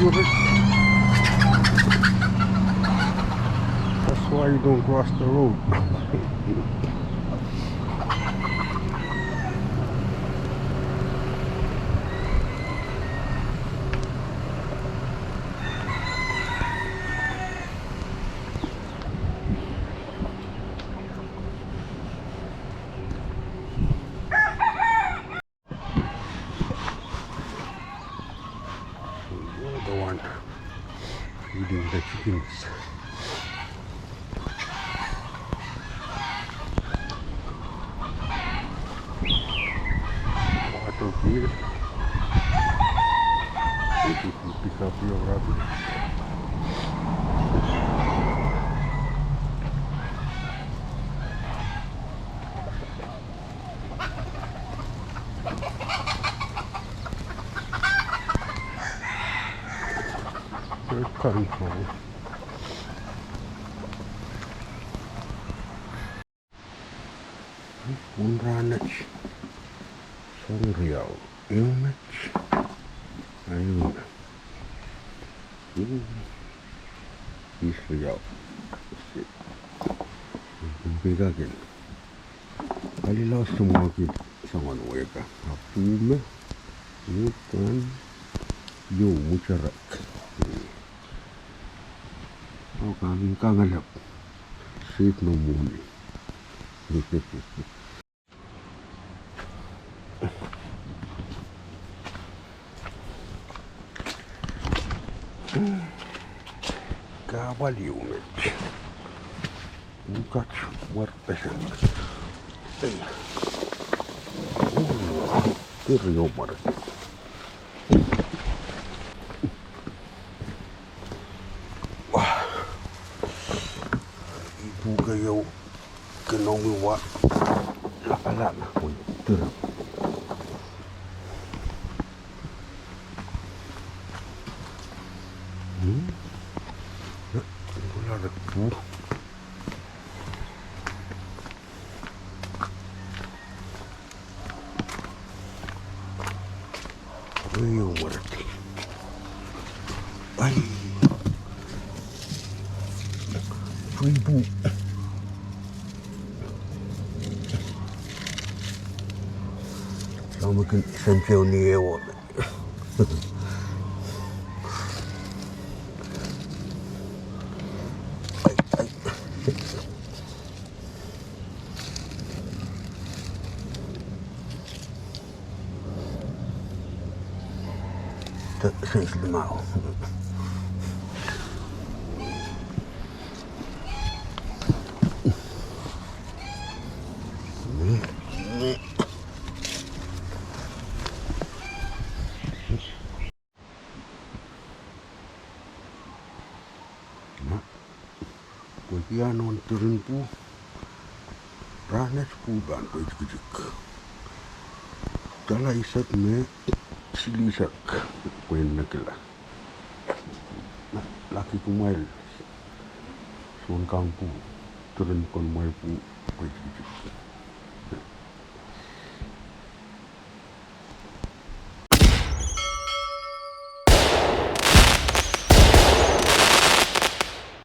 Dangerous. That's why you don't cross the road. You're the one feeding the chickens. Water here. If you pick up your rabbit. Where it's coming from. Punranach. Sangriao. Ilmech. Ayun. Israel. Bigakin. Kalilaw sumagit sa manuweka. Apume. Yukan. Yung mucharak. Ako kaming kangalap. Safe no muni. Kavaliumet. Mukat varpesen. Ei. Kirjomark. Ibu kayo kenongiwa laka-laka ko tira. Wala na po. Ayaw marati. Ay. Ibu. Sama kan sampai ni awak. Tak saya mau. Piano turun po. Ranas po ba ang pwede-pwede. Tala isak me silisak. Pwede na kila. Laki kumail. Suan kang po. Turun kon mail po. Pwede-pwede.